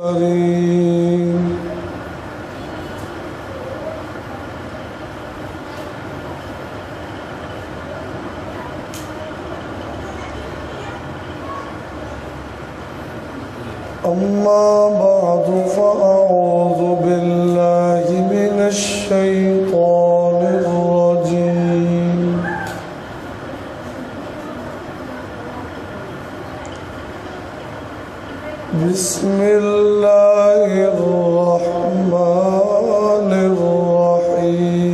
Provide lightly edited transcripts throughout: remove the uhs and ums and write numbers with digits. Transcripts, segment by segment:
أما بعد فأعوذ بالله من الشيطان الرجيم بسم الله الرحمن الرحيم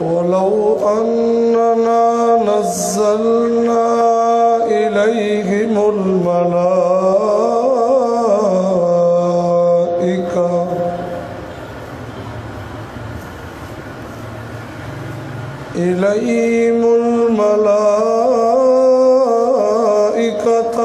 ولو أننا نزلنا إليهم الملائكة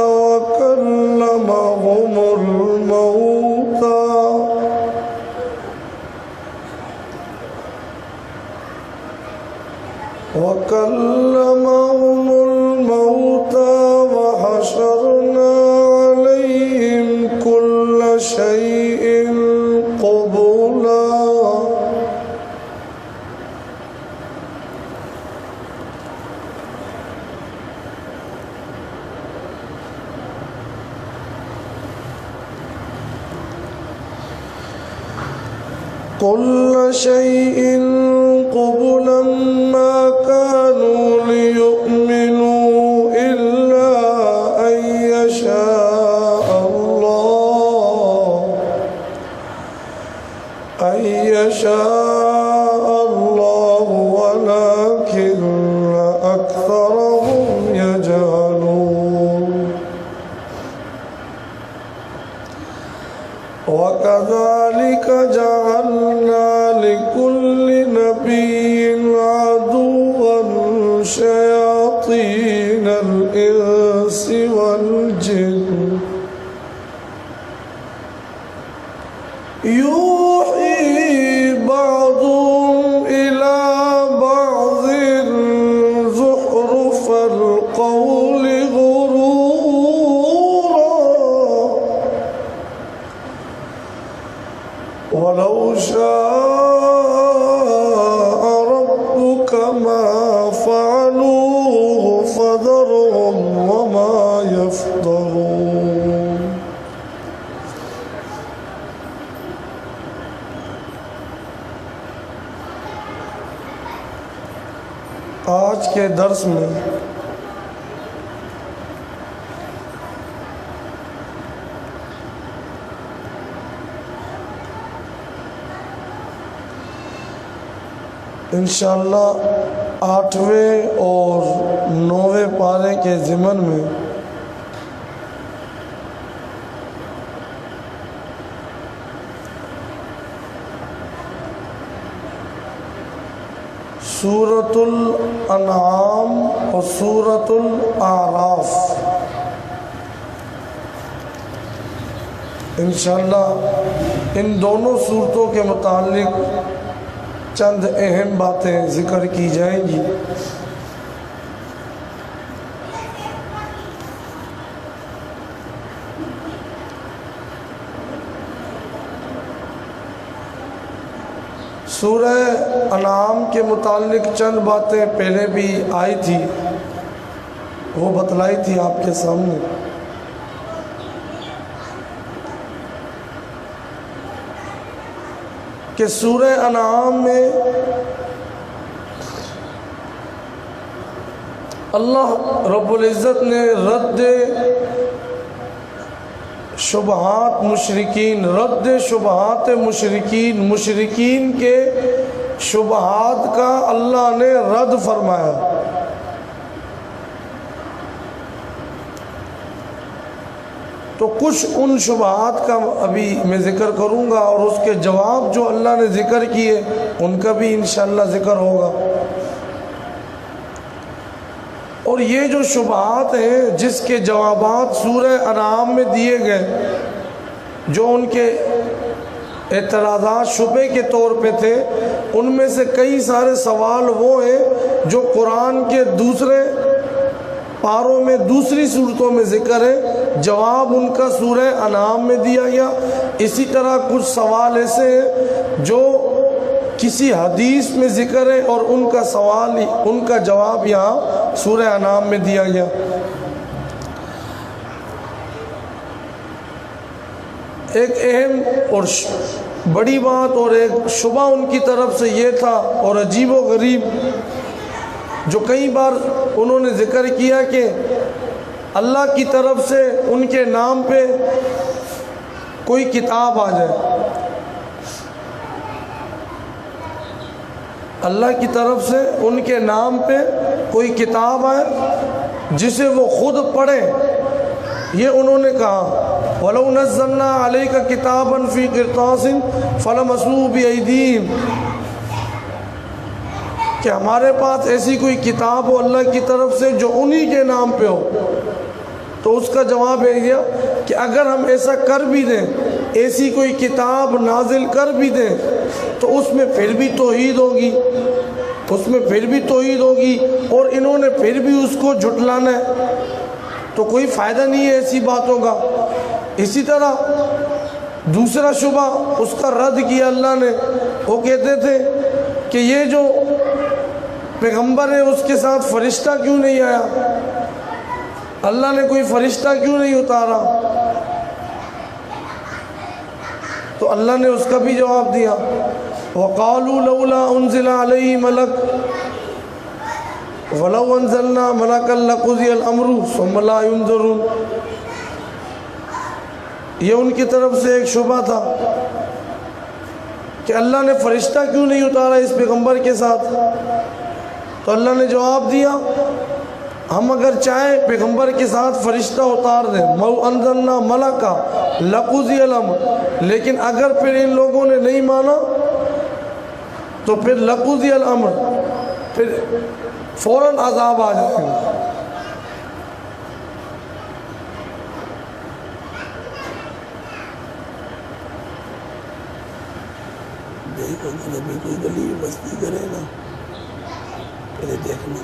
وكلمهم الموتى وحشرنا عليهم كل شيء قبلا ما كانوا ليؤمنوا إلا أن يشاء الله ولكن أكثرهم يجهلون وكذلك جعلنا لكل نبي عدوا شياطين الإنس والجن يوحي بعضهم إلى بعض زخرف القول غرورا ولو شاء ربك ما فعلوه فذرهم وما يفترون آج کے درس میں انشاءاللہ 8ویں اور 9ویں پارے کے ضمن میں سورۃ الانعام اور سورۃ الاعراف انشاءاللہ ان دونوں سورتوں کے متعلق چند اہم باتیں ذکر کی جائیں گی۔ سورہ انعام کے متعلق چند باتیں پہلے بھی آئی تھی، وہ بتلائی تھی آپ کے سامنے۔ کہ سورہ انعام میں اللہ رب العزت نے رد شبہات مشرکین کے شبہات کا اللہ نے رد فرمایا۔ تو کچھ ان شبہات کا ابھی میں ذکر کروں گا، اور اس کے جواب جو اللہ نے ذکر کیے ان کا بھی انشاءاللہ ذکر ہوگا۔ اور یہ جو شبہات ہیں جس کے جوابات سورہ انعام میں دیے گئے، جو ان کے اعتراضات شبے کے طور پہ تھے، ان میں سے کئی سارے سوال وہ ہیں جو قرآن کے دوسرے پاروں میں دوسری صورتوں میں ذکر ہے، جواب ان کا سورہ انعام میں دیا گیا۔ اسی طرح کچھ سوال ایسے ہیں جو کسی حدیث میں ذکر ہے اور ان کا جواب یہاں سورہ انعام میں دیا گیا۔ ایک اہم اور بڑی بات اور ایک شبہ ان کی طرف سے یہ تھا اور عجیب و غریب، جو کئی بار انہوں نے ذکر کیا کہ اللہ کی طرف سے ان کے نام پہ کوئی کتاب آ جائے، اللہ کی طرف سے ان کے نام پہ کوئی کتاب آئے جسے وہ خود پڑھیں۔ یہ انہوں نے کہا وَلَوْ نَزَّلْنَا عَلَيْكَ كِتَابًا فِي قِرْطَاسٍ فَلَمَسُوهُ بِأَيْدِيهِمْ، کہ ہمارے پاس ایسی کوئی کتاب ہو اللہ کی طرف سے جو انہی کے نام پہ ہو، تو اس کا جواب یہ دیا کہ اگر ہم ایسا کر بھی دیں، ایسی کوئی کتاب نازل کر بھی دیں، تو اس میں پھر بھی توحید ہوگی، اور انہوں نے پھر بھی اس کو جھٹلانا ہے، تو کوئی فائدہ نہیں ہے ایسی باتوں کا۔ اسی طرح دوسرا شبہ اس کا رد کیا اللہ نے، وہ کہتے تھے کہ یہ جو پیغمبر ہے اس کے ساتھ فرشتہ کیوں نہیں آیا، اللہ نے کوئی فرشتہ کیوں نہیں اتارا؟ تو اللہ نے اس کا بھی جواب دیا وَقَالُوا لَوْلَا أُنزِلَ عَلَيْهِ مَلَكٌ وَلَوْ أَنزَلْنَا مَلَكًا لَقُضِيَ الْأَمْرُ ثُمَّ لَا يُنظَرُونَ۔ یہ ان کی طرف سے ایک شبہ تھا کہ اللہ نے فرشتہ کیوں نہیں اتارا اس پیغمبر کے ساتھ، تو اللہ نے جواب دیا ہم اگر چاہیں پیغمبر کے ساتھ فرشتہ اتار دیں، مَوْ أَنزَلْنَا مَلَكًا لَقُضِيَ الْأَمْرُ، لیکن اگر پھر ان لوگوں نے نہیں مانا تو پھر لَقُضِيَ الْأَمْرُ، پھر فوراً عذاب آ جائے گا۔ نبی کوئی گلی بستی کرے نا، پہلے دیکھنا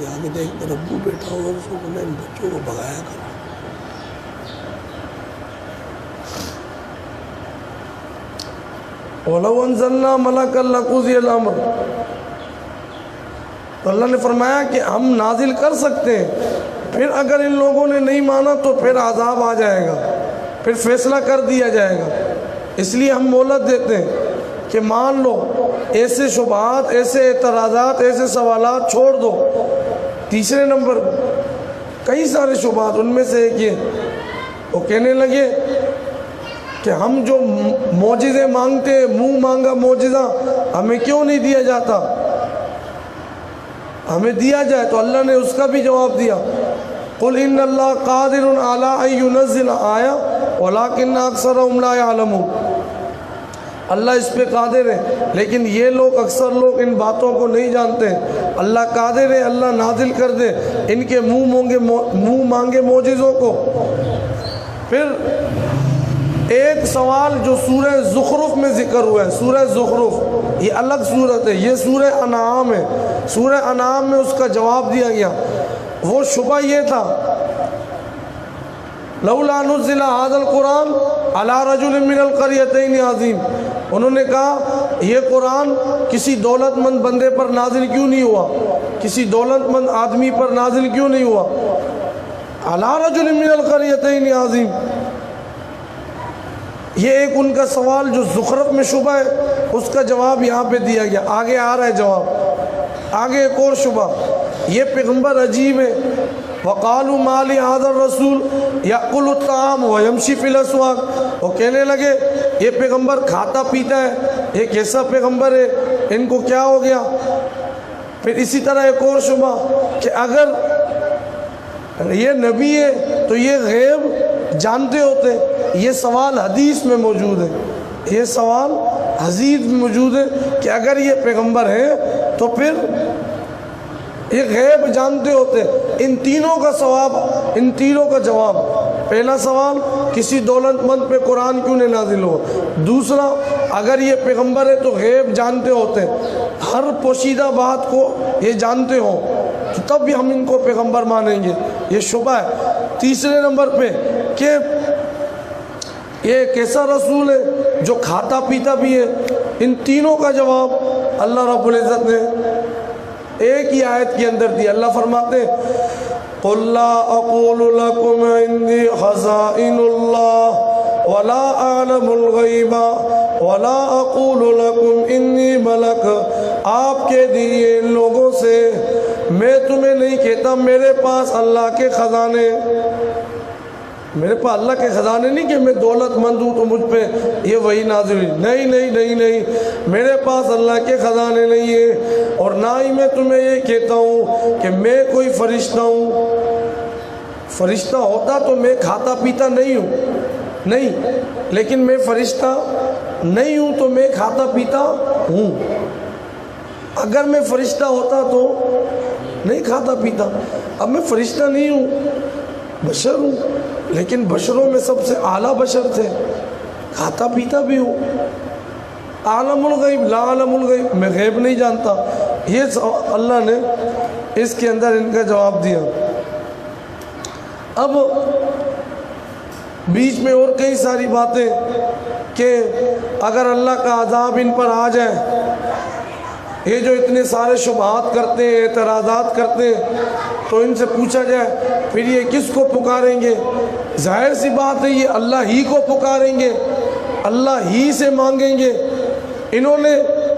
یہاں کے دیکھ کر ابو بیٹھا ہوگا، اس کو کہنا ان بچوں کو بھگایا کرو۔ وَلَوْ أَنزَلْنَا مَلَكًا لَقُضِيَ الْأَمْرُ، تو اللہ نے فرمایا کہ ہم نازل کر سکتے ہیں، پھر اگر ان لوگوں نے نہیں مانا تو پھر عذاب آ جائے گا، پھر فیصلہ کر دیا جائے گا۔ اس لیے ہم مہلت دیتے ہیں کہ مان لو، ایسے شبہات، ایسے اعتراضات، ایسے سوالات چھوڑ دو۔ تیسرے نمبر کئی سارے شبہات، ان میں سے ایک یہ، وہ کہنے لگے کہ ہم جو معجزے مانگتے ہیں، منہ مانگا معجزہ ہمیں کیوں نہیں دیا جاتا، ہمیں دیا جائے۔ تو اللہ نے اس کا بھی جواب دیا قُلْ إِنَّ اللَّهَ قَادِرٌ عَلَىٰ أَن يُنَزِّلَ آيَةً وَلَٰكِنَّ أَكْثَرَهُمْ لَا يَعْلَمُونَ۔ اللہ اس پہ قادر ہے، لیکن یہ لوگ، اکثر لوگ ان باتوں کو نہیں جانتے ہیں۔ اللہ قادر ہے، اللہ نازل کر دے ان کے منہ مانگے معجزوں کو۔ پھر ایک سوال جو سورہ زخرف میں ذکر ہوا ہے، سورہ زخرف یہ الگ صورت ہے، یہ سورہ انعام ہے، سورہ انعام میں اس کا جواب دیا گیا۔ وہ شبہ یہ تھا لولا نزل هذا القرآن على رجل من القريتين عظیم، انہوں نے کہا یہ قرآن کسی دولت مند بندے پر نازل کیوں نہیں ہوا، کسی دولت مند آدمی پر نازل کیوں نہیں ہوا، على رجل من القريتين عظیم۔ یہ ایک ان کا سوال جو زخرف میں شبہ ہے، اس کا جواب یہاں پہ دیا گیا۔ آگے آ رہا ہے جواب، آگے ایک اور شبہ، یہ پیغمبر عجیب ہے۔ وَقَالُوا مَا لِهَذَا الرَّسُولِ يَأْكُلُ الطَّعَامَ وَيَمْشِي فِي الْأَسْوَاقِ، وہ کہنے لگے یہ پیغمبر کھاتا پیتا ہے، یہ کیسا پیغمبر ہے، ان کو کیا ہو گیا۔ پھر اسی طرح ایک اور شبہ کہ اگر یہ نبی ہے تو یہ غیب جانتے ہوتے، یہ سوال حدیث میں موجود ہے، یہ سوال حدیث میں موجود ہے کہ اگر یہ پیغمبر ہے تو پھر یہ غیب جانتے ہوتے۔ ان تینوں کا جواب پہلا سوال، کسی دولت مند پہ قرآن کیوں نہیں نازل ہوا؟ دوسرا، اگر یہ پیغمبر ہے تو غیب جانتے ہوتے، ہر پوشیدہ بات کو یہ جانتے ہوں تو تب بھی ہم ان کو پیغمبر مانیں گے، یہ شبہ ہے۔ تیسرے نمبر پہ کہ یہ کیسا رسول ہے جو کھاتا پیتا بھی ہے؟ ان تینوں کا جواب اللہ رب العزت نے ایک ہی آیت کے اندر دیا۔ اللہ فرماتے ہیں قُلْ لَا أَقُولُ لَكُمْ عِنْدِي خَزَائِنُ اللَّهِ وَلَا أَعْلَمُ الْغَيْبَ وَلَا أَقُولُ لَكُمْ إِنِّي مَلَكٌ، آپ کہہ دیجئے ان لوگوں سے میں تمہیں نہیں کہتا میرے پاس اللہ کے خزانے، میرے پاس اللہ کے خزانے نہیں کہ میں دولت مند ہوں تو مجھ پہ یہ وحی نازل ہوئی، نہیں نہیں نہیں نہیں، میرے پاس اللہ کے خزانے نہیں ہیں، اور نہ ہی میں تمہیں یہ کہتا ہوں کہ میں کوئی فرشتہ ہوں۔ فرشتہ ہوتا تو میں کھاتا پیتا نہیں ہوں، نہیں، لیکن میں فرشتہ نہیں ہوں تو میں کھاتا پیتا ہوں۔ اگر میں فرشتہ ہوتا تو نہیں کھاتا پیتا، اب میں فرشتہ نہیں ہوں، بشر ہوں، لیکن بشروں میں سب سے اعلیٰ بشر تھے، کھاتا پیتا بھی ہوں۔ عالم الغیب لا عالم الغیب، میں غیب نہیں جانتا، یہ اللہ نے اس کے اندر ان کا جواب دیا۔ اب بیچ میں اور کئی ساری باتیں کہ اگر اللہ کا عذاب ان پر آ جائے، یہ جو اتنے سارے شبہات کرتے ہیں، اعتراضات کرتے ہیں، تو ان سے پوچھا جائے پھر یہ کس کو پکاریں گے؟ ظاہر سی بات ہے یہ اللہ ہی کو پکاریں گے، اللہ ہی سے مانگیں گے۔ انہوں نے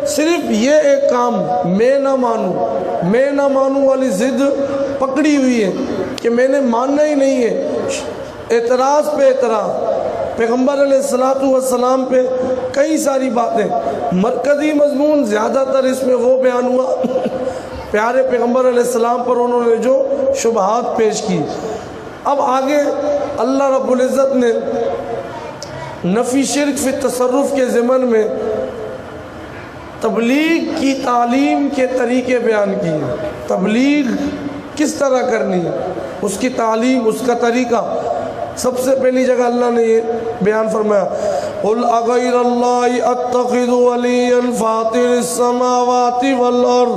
صرف یہ ایک کام، میں نہ مانوں والی ضد پکڑی ہوئی ہے کہ میں نے ماننا ہی نہیں ہے، اعتراض پہ اعتراض۔ پیغمبر علیہ السلام پہ کئی ساری باتیں، مرکزی مضمون زیادہ تر اس میں وہ بیان ہوا پیارے پیغمبر علیہ السلام پر انہوں نے جو شبہات پیش کی۔ اب آگے اللہ رب العزت نے نفی شرک فی تصرف کے ضمن میں تبلیغ کی تعلیم کے طریقے بیان کیے، تبلیغ کس طرح کرنی ہے، اس کی تعلیم، اس کا طریقہ۔ سب سے پہلی جگہ اللہ نے یہ بیان فرمایا قُلْ أَغَيْرَ اللَّهِ أَتَّخِذُ وَلِيًّا فَاطِرِ السَّمَاوَاتِ وَالْأَرْضِ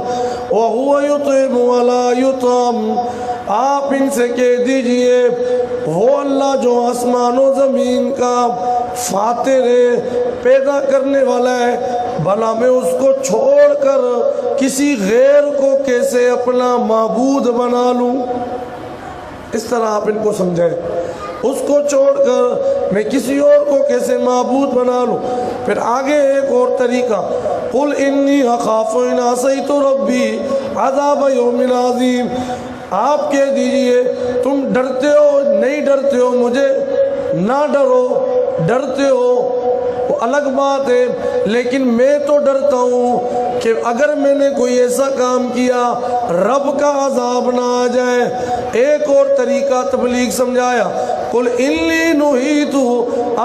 وَهُوَ يُطْعِمُ وَلَا يُطْعَمُ، آپ ان سے کہہ دیجئے وہ اللہ جو آسمان و زمین کا فاطر ہے، پیدا کرنے والا ہے، بھلا میں اس کو چھوڑ کر کسی غیر کو کیسے اپنا معبود بنا لوں؟ اس طرح آپ ان کو سمجھائیں، اس کو چھوڑ کر میں کسی اور کو کیسے معبود بنا لوں؟ پھر آگے ایک اور طریقہ، قُلْ إِنِّي أَخَافُ إِنْ عَصَيْتُ رَبِّي عَذَابَ يَوْمٍ عَظِيمٍ، آپ کہہ دیجئے تم ڈرتے ہو نہیں ڈرتے ہو مجھے، نہ ڈرو، ڈرتے ہو وہ الگ بات ہے، لیکن میں تو ڈرتا ہوں کہ اگر میں نے کوئی ایسا کام کیا رب کا عذاب نہ آ جائے۔ ایک اور طریقہ تبلیغ سمجھایا، قُلْ إِنِّي نُهِيتُ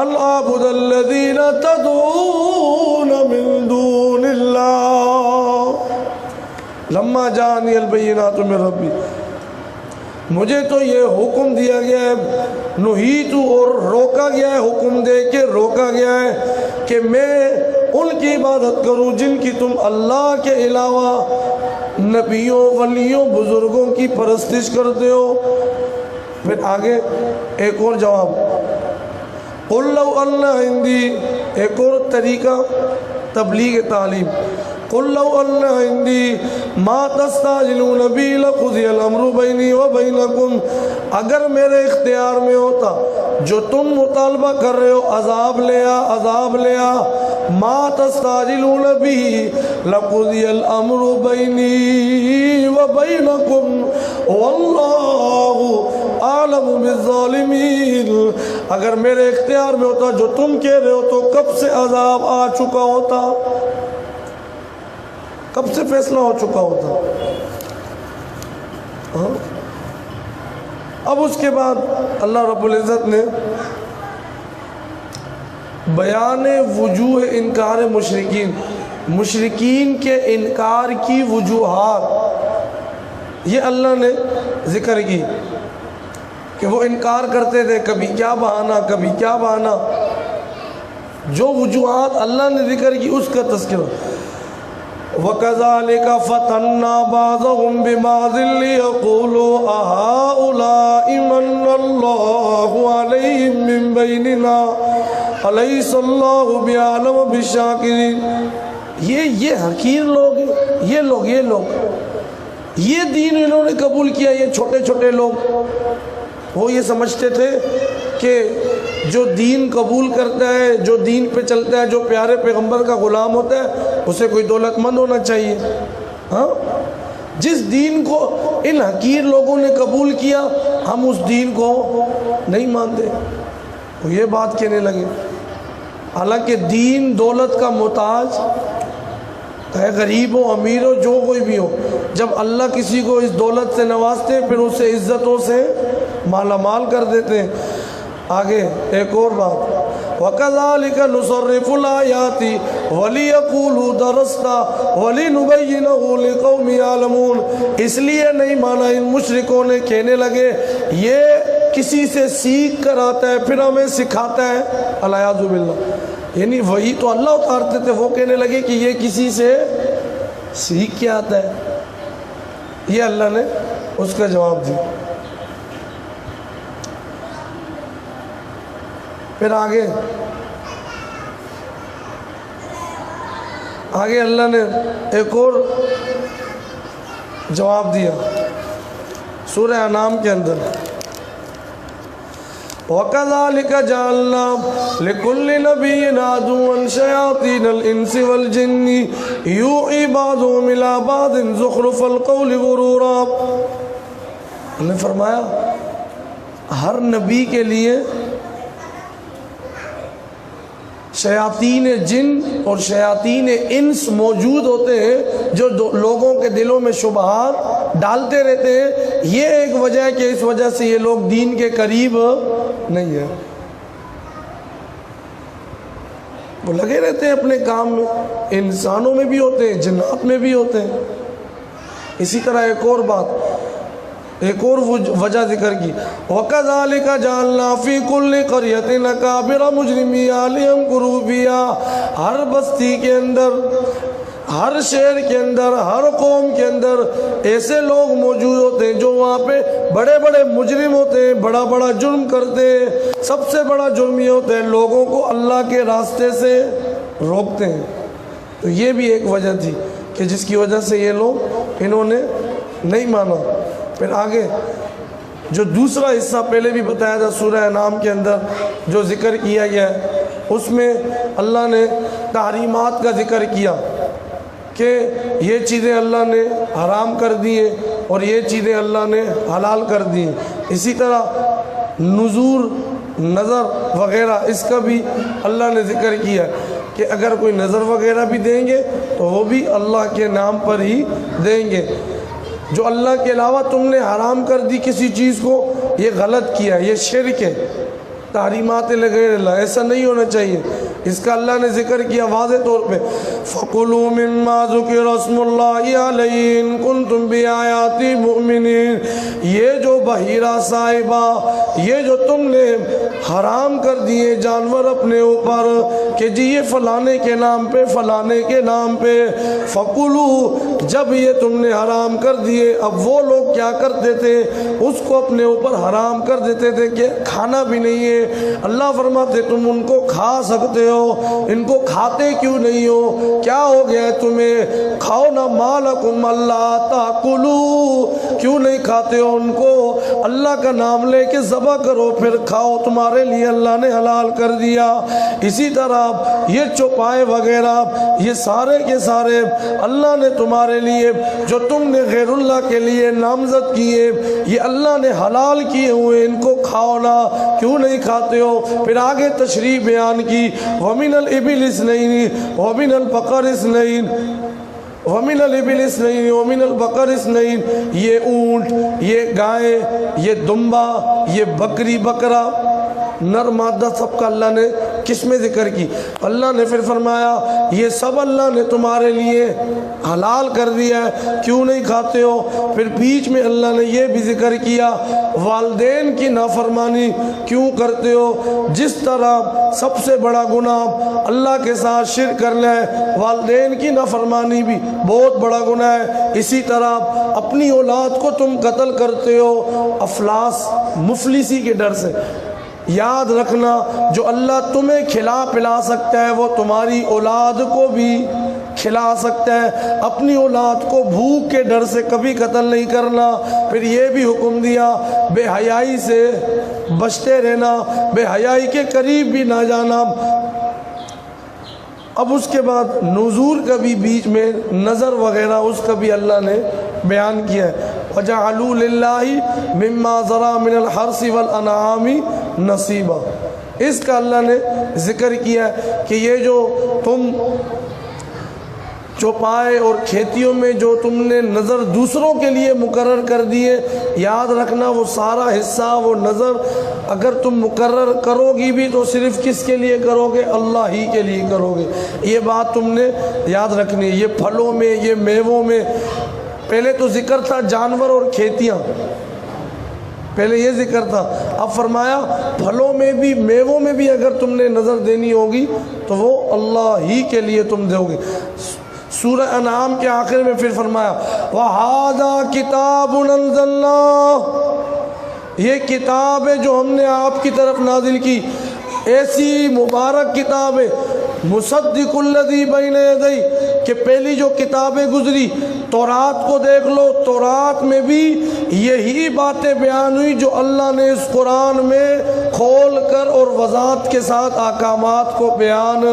أَنْ أَعْبُدَ الَّذِينَ تَدْعُونَ مِن دُونِ اللَّهِ لَمَّا جَاءَنِيَ الْبَيِّنَاتُ مِن رَبِّي، مجھے تو یہ حکم دیا گیا ہے، نُہیتُ اور روکا گیا ہے، حکم دے کے روکا گیا ہے کہ میں ان کی عبادت کروں جن کی تم اللہ کے علاوہ نبیوں، ولیوں، بزرگوں کی پرستش کرتے ہو۔ پھر آگے ایک اور جواب، قُلْ لَوْ أَنَّ عِنْدِي، ایک اور طریقہ تبلیغ تعلیم، قُلْ لَوْ أَنَّ عِنْدِي مَا تَسْتَعْجِلُونَ بِهِ لَقُضِيَ الْأَمْرُ بَيْنِي وَبَيْنَكُمْ، اگر میرے اختیار میں ہوتا جو تم مطالبہ کر رہے ہو عذاب لیا، عذاب لیا، مَا تَسْتَعْجِلُونَ بِهِ لَقُضِيَ الْأَمْرُ بَيْنِي وَبَيْنَكُمْ وَاللَّهُ أَعْلَمُ بِالظَّالِمِينَ، اگر میرے اختیار میں ہوتا جو تم کہہ رہے ہو تو کب سے عذاب آ چکا ہوتا، کب سے فیصلہ ہو چکا ہوتا۔ اب اس کے بعد اللہ رب العزت نے بیان وجوہ انکار مشرکین، مشرکین کے انکار کی وجوہات یہ اللہ نے ذکر کی کہ وہ انکار کرتے تھے، کبھی کیا بہانہ کبھی کیا بہانہ، جو وجوہات اللہ نے ذکر کی اس کا تذکرہ۔ وَكَذَلِكَ فَتَنَّا بَعْضَهُمْ بِبَعْضٍ لِيَقُولُوا أَهَٰؤُلَاءِ مَنَّ اللَّهُ عَلَيْهِم مِّن بَيْنِنَا أَلَيْسَ اللَّهُ بِأَعْلَمَ بِالشَّاكِرِينَ۔ یہ حقیر لوگ ہیں، یہ لوگ یہ دین انہوں نے قبول کیا، یہ چھوٹے چھوٹے لوگ۔ وہ یہ سمجھتے تھے کہ جو دین قبول کرتا ہے، جو دین پہ چلتا ہے، جو پیارے پیغمبر کا غلام ہوتا ہے، اسے کوئی دولت مند ہونا چاہیے۔ ہاں، جس دین کو ان حقیر لوگوں نے قبول کیا، ہم اس دین کو نہیں مانتے، وہ یہ بات کہنے لگے۔ حالانکہ دین دولت کا محتاج ہے، غریب ہو امیر ہو جو کوئی بھی ہو، جب اللہ کسی کو اس دولت سے نوازتے ہیں پھر اسے عزتوں سے مالا مال کر دیتے ہیں۔ آگے ایک اور بات، وَكَذَلِكَ نُصَرِّفُ الْآيَاتِ وَلِيَقُولُوا دَرَسْتَ وَلِنُبَيِّنَهُ لِقَوْمٍ يَعْلَمُونَ۔ اس لیے نہیں مانا ان مشرکوں نے، کہنے لگے یہ کسی سے سیکھ کر آتا ہے پھر ہمیں سکھاتا ہے، الیاذ باللہ۔ یعنی وہی تو اللہ اتارتے تھے، وہ کہنے لگے کہ یہ کسی سے سیکھ کے آتا ہے۔ یہ اللہ نے اس کا جواب دیا۔ پھر آگے اللہ نے ایک اور جواب دیا سورہ انعام کے اندر، وَكَذَلِكَ جَعَلْنَا لِكُلِّ نَبِيٍّ عَدُوًّا شَيَاطِينَ الْإِنسِ وَالْجِنِّ يُوحِي بَعْضُهُمْ إِلَىٰ بَعْضٍ زُخْرُفَ الْقَوْلِ غُرُورًا۔ ہم نے فرمایا ہر نبی کے لیے شیاطین جن اور شیاطین انس موجود ہوتے ہیں جو لوگوں کے دلوں میں شبہات ڈالتے رہتے ہیں۔ یہ ایک وجہ ہے کہ اس وجہ سے یہ لوگ دین کے قریب نہیں ہیں، وہ لگے رہتے ہیں اپنے کام میں، انسانوں میں بھی ہوتے ہیں، جنات میں بھی ہوتے ہیں۔ اسی طرح ایک اور بات، ایک اور وجہ ذکر کی، وَكَذَلِكَ جَعَلْنَا فِي كُلِّ قَرْيَةٍ أَكَابِرَ مُجْرِمِيهَا لِيَمْكُرُوا بِهَا۔ ہر بستی کے اندر، ہر شہر کے اندر، ہر قوم کے اندر ایسے لوگ موجود ہوتے ہیں جو وہاں پہ بڑے بڑے مجرم ہوتے ہیں، بڑا بڑا جرم کرتے ہیں۔ سب سے بڑا جرم یہ ہوتا ہے لوگوں کو اللہ کے راستے سے روکتے ہیں۔ تو یہ بھی ایک وجہ تھی کہ جس کی وجہ سے یہ لوگ انہوں نے نہیں مانا۔ پھر آگے جو دوسرا حصہ پہلے بھی بتایا تھا سورہ انعام کے اندر جو ذکر کیا گیا ہے، اس میں اللہ نے تحریمات کا ذکر کیا کہ یہ چیزیں اللہ نے حرام کر دی ہیں اور یہ چیزیں اللہ نے حلال کر دی ہیں۔ اسی طرح نذور، نظر وغیرہ، اس کا بھی اللہ نے ذکر کیا کہ اگر کوئی نظر وغیرہ بھی دیں گے تو وہ بھی اللہ کے نام پر ہی دیں گے۔ جو اللہ کے علاوہ تم نے حرام کر دی کسی چیز کو، یہ غلط کیا، یہ شرک ہے، تحریمات لغیر اللہ، ایسا نہیں ہونا چاہیے۔ اس کا اللہ نے ذکر کیا واضح طور پہ، فَقُلُوا مِمَّا ذُكِرَ اسْمُ اللَّهِ عَلَيْهِ إِن كُنتُم بِآيَاتِهِ مُؤْمِنِينَ۔ یہ جو بحیرہ صاحبہ، یہ جو تم نے حرام کر دیے جانور اپنے اوپر کہ جی یہ فلانے کے نام پہ، فلانے کے نام پہ، فَقُلُوا، جب یہ تم نے حرام کر دیے، اب وہ لوگ کیا کرتے تھے، اس کو اپنے اوپر حرام کر دیتے تھے کہ کھانا بھی نہیں ہے۔ اللہ فرماتے تم ان کو کھا سکتے ہو، ان کو کھاتے کیوں نہیں ہو؟ کیا ہو گیا ہے تمہیں؟ کھاؤ نہ، مالکم اللہ تاکلوا، کیوں نہیں کھاتے ہو ان کو؟ اللہ کا نام لے کے ذبح کرو پھر کھاؤ، تمہارے لیے اللہ نے حلال کر دیا۔ اسی طرح یہ چوپائے وغیرہ، یہ سارے کے سارے اللہ نے تمہارے لیے جو تم نے غیر اللہ کے لیے نامزد کیے، یہ اللہ نے حلال کیے ہوئے، ان کو کھاؤ نہ، کیوں نہیں کھاتے ہو؟ پھر آگے تشریح بیان کی، وَمِنَ الْإِبِلِ اثْنَيْنِ وَمِنَ الْبَقَرِ اثْنَيْنِ وَمِنَ الْإِبِلِ اثْنَيْنِ وَمِنَ الْبَقَرِ اثْنَيْنِ۔ یہ اونٹ، یہ گائے، یہ دمبا، یہ بکری بکرا، نر مادہ سب کا اللہ نے کس میں ذکر کی؟ اللہ نے پھر فرمایا یہ سب اللہ نے تمہارے لیے حلال کر دیا ہے، کیوں نہیں کھاتے ہو؟ پھر بیچ میں اللہ نے یہ بھی ذکر کیا والدین کی نافرمانی کیوں کرتے ہو؟ جس طرح سب سے بڑا گناہ اللہ کے ساتھ شرک کرنا ہے، والدین کی نافرمانی بھی بہت بڑا گناہ ہے، اسی طرح اپنی اولاد کو تم قتل کرتے ہو افلاس مفلسی کے ڈر سے۔ یاد رکھنا جو اللہ تمہیں کھلا پلا سکتا ہے وہ تمہاری اولاد کو بھی کھلا سکتا ہے۔ اپنی اولاد کو بھوک کے ڈر سے کبھی قتل نہیں کرنا۔ پھر یہ بھی حکم دیا بے حیائی سے بچتے رہنا، بے حیائی کے قریب بھی نہ جانا۔ اب اس کے بعد نذور کا بھی بیچ میں نظر وغیرہ اس کا بھی اللہ نے بیان کیا ہے۔ وَجَعَلُوا لِلَّهِ مِمَّا ذَرَا مِنَ الْحَرْثِ وَالْأَنْعَامِ نَصِيبًا، اس کا اللہ نے ذکر کیا ہے کہ یہ جو تم چوپائے اور کھیتیوں میں جو تم نے نظر دوسروں کے لیے مقرر کر دیے، یاد رکھنا وہ سارا حصہ وہ نظر اگر تم مقرر کرو گی بھی تو صرف کس کے لیے کرو گے؟ اللہ ہی کے لیے کرو گے۔ یہ بات تم نے یاد رکھنی ہے۔ یہ پھلوں میں، یہ میووں میں، پہلے تو ذکر تھا جانور اور کھیتیاں، پہلے یہ ذکر تھا، اب فرمایا پھلوں میں بھی میووں میں بھی اگر تم نے نظر دینی ہوگی تو وہ اللہ ہی کے لیے تم دو گے۔ سورہ انعام کے آخر میں پھر فرمایا وَهَذَا كِتَابٌ أَنزَلْنَاهُ، یہ کتاب ہے جو ہم نے آپ کی طرف نازل کی، ایسی مبارک کتاب ہے مصدق الذی بین یدی، کہ پہلی جو کتابیں گزری تورات کو دیکھ لو، تورات میں بھی یہی باتیں بیان ہوئی جو اللہ نے اس قرآن میں کھول کر اور وضاحت کے ساتھ احکامات کو بیان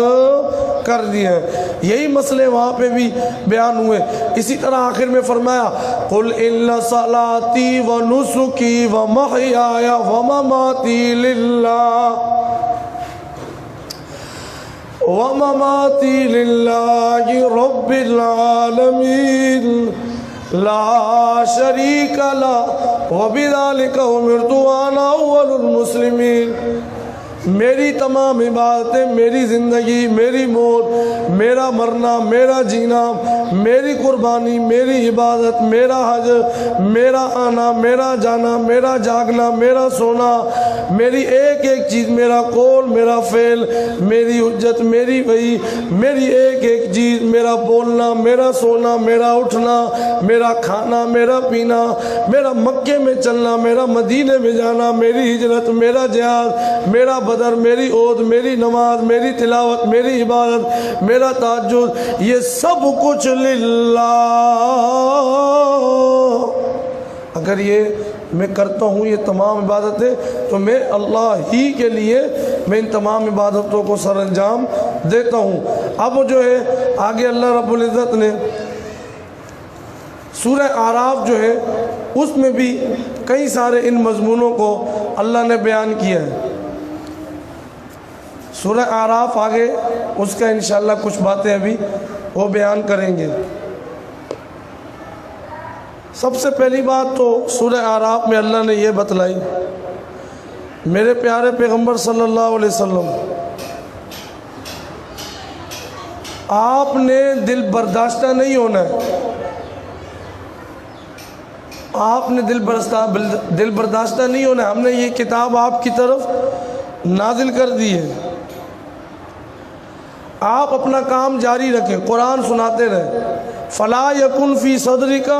کر دیے ہیں، یہی مسئلے وہاں پہ بھی بیان ہوئے۔ اسی طرح آخر میں فرمایا قُلْ إِنَّ صَلَاتِي وَنُسُكِي وَمَحْيَايَ وَمَمَاتِي لِلَّهِ وَمَمَاتِي لِلَّهِ رَبِّ الْعَالَمِينَ لَا شَرِيكَ لَهُ وَبِذَلِكَ أُمِرْتُ وَأَنَا أَوَّلُ الْمُسْلِمِينَ، میری تمام عبادتیں، میری زندگی، میری موت، میرا مرنا، میرا جینا، میری قربانی، میری عبادت، میرا حج، میرا آنا، میرا جانا، میرا جاگنا، میرا سونا، میری ایک ایک چیز، میرا قول، میرا فعل، میری حجت، میری وحی، میری ایک ایک چیز، میرا بولنا، میرا سونا، میرا اٹھنا، میرا کھانا، میرا پینا، میرا مکے میں چلنا، میرا مدینے میں جانا، میری ہجرت، میرا جہاد، میرا بدر، میری عود، میری نماز، میری تلاوت، میری عبادت، میرا تہجد، یہ سب کچھ للہ۔ اگر یہ میں کرتا ہوں یہ تمام عبادتیں تو میں اللہ ہی کے لیے میں ان تمام عبادتوں کو سر انجام دیتا ہوں۔ اب جو ہے آگے اللہ رب العزت نے سورہ اعراف جو ہے اس میں بھی کئی سارے ان مضمونوں کو اللہ نے بیان کیا ہے۔ سورہ اعراف آگے اس کا انشاءاللہ کچھ باتیں ابھی وہ بیان کریں گے۔ سب سے پہلی بات تو سورہ اعراف میں اللہ نے یہ بتلائی، میرے پیارے پیغمبر صلی اللہ علیہ وسلم آپ نے دل برداشتہ نہیں ہونا ہے، آپ نے دل برداشتہ نہیں ہونا ہے۔ ہم نے یہ کتاب آپ کی طرف نازل کر دی ہے، آپ اپنا کام جاری رکھیں، قرآن سناتے رہیں۔ فَلَا يَكُنْ فِي صَدْرِكَ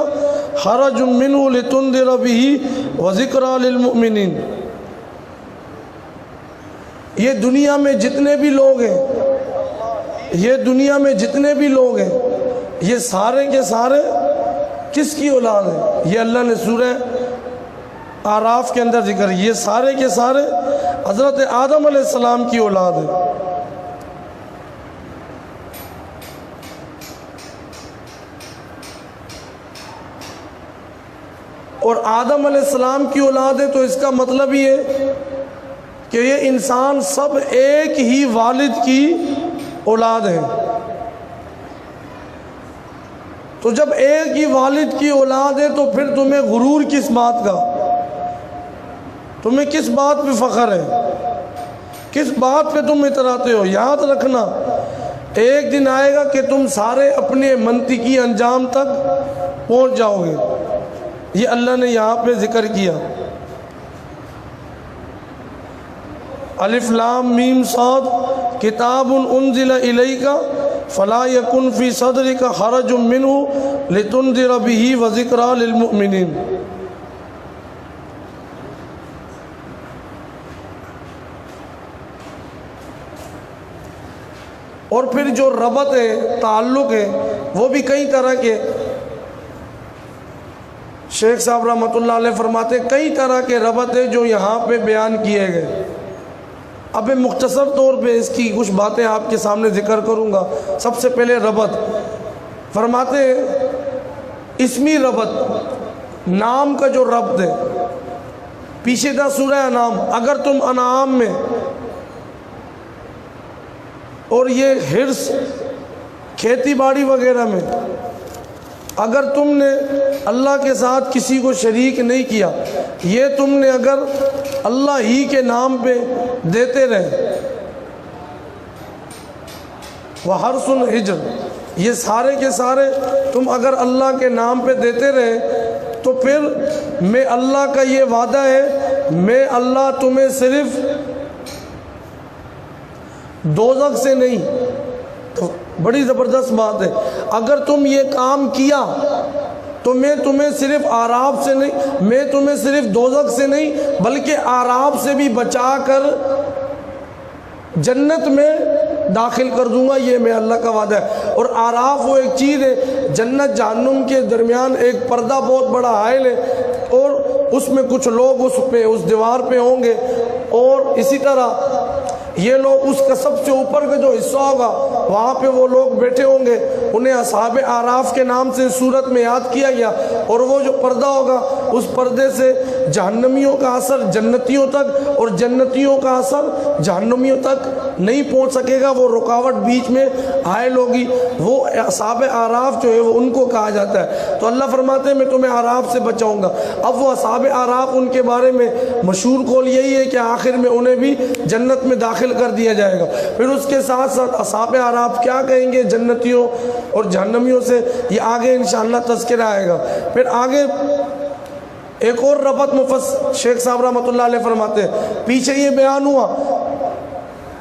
حَرَجٌ مِّنْهُ لِتُنْذِرَ بِهِ وَذِكْرَى لِلْمُؤْمِنِينَ۔ یہ دنیا میں جتنے بھی لوگ ہیں، یہ دنیا میں جتنے بھی لوگ ہیں، یہ سارے کے سارے کس کی اولاد ہیں؟ یہ اللہ نے سورہ اعراف کے اندر ذکر، یہ سارے کے سارے حضرت آدم علیہ السلام کی اولاد ہیں۔ اور آدم علیہ السلام کی اولاد ہے تو اس کا مطلب یہ ہے کہ یہ انسان سب ایک ہی والد کی اولاد ہیں۔ تو جب ایک ہی والد کی اولاد ہے تو پھر تمہیں غرور کس بات کا، تمہیں کس بات پہ فخر ہے؟ کس بات پہ تم اتراتے ہو؟ یاد رکھنا ایک دن آئے گا کہ تم سارے اپنے منطقی انجام تک پہنچ جاؤ گے. یہ اللہ نے یہاں پہ ذکر کیا. الف لام میم صاد کتاب انزل الیک فلا یکن فی صدرک حرج منہ لتنذر بہ وذکری للمؤمنین. اور پھر جو ربط ہے، تعلق ہے، وہ بھی کئی طرح کے. شیخ صاحب رحمۃ اللہ علیہ فرماتے ہیں کئی طرح کے ربط ہیں جو یہاں پہ بیان کیے گئے. اب میں مختصر طور پہ اس کی کچھ باتیں آپ کے سامنے ذکر کروں گا. سب سے پہلے ربط فرماتے ہیں اسمی ربط، نام کا جو ربط ہے. پیچھے تھا سورہ انعام. اگر تم انعام میں اور یہ حرص کھیتی باڑی وغیرہ میں اگر تم نے اللہ کے ساتھ کسی کو شریک نہیں کیا، یہ تم نے اگر اللہ ہی کے نام پہ دیتے رہے، وحرص الحجر، یہ سارے کے سارے تم اگر اللہ کے نام پہ دیتے رہے تو پھر میں اللہ کا یہ وعدہ ہے، میں اللہ تمہیں صرف دوزخ سے نہیں، تو بڑی زبردست بات ہے. اگر تم یہ کام کیا تو میں تمہیں صرف اعراف سے نہیں، میں تمہیں صرف دوزخ سے نہیں بلکہ اعراف سے بھی بچا کر جنت میں داخل کر دوں گا. یہ میں اللہ کا وعدہ ہے. اور اعراف وہ ایک چیز ہے، جنت جہنم کے درمیان ایک پردہ بہت بڑا حائل ہے، اور اس میں کچھ لوگ اس دیوار پہ ہوں گے، اور اسی طرح یہ لوگ اس کا سب سے اوپر کا جو حصہ ہوگا وہاں پہ وہ لوگ بیٹھے ہوں گے. انہیں اصحاب اعراف کے نام سے صورت میں یاد کیا گیا. اور وہ جو پردہ ہوگا اس پردے سے جہنمیوں کا اثر جنتیوں تک اور جنتیوں کا اثر جہنمیوں تک نہیں پہنچ سکے گا. وہ رکاوٹ بیچ میں حائل ہوگی. وہ اصحاب اعراف جو ہے وہ ان کو کہا جاتا ہے. تو اللہ فرماتے ہیں میں تمہیں اعراف سے بچاؤں گا. اب وہ اصحاب اعراف ان کے بارے میں مشہور قول یہی ہے کہ آخر میں انہیں بھی جنت میں داخل کر دیا جائے گا. پھر اس کے ساتھ ساتھ اصحاب اعراف کیا کہیں گے جنتیوں اور جہنمیوں سے، یہ آگے انشاءاللہ تذکرہ آئے گا. پھر آگے ایک اور ربط شیخ صاحب رحمۃ اللہ علیہ فرماتے ہیں پیچھے یہ بیان ہوا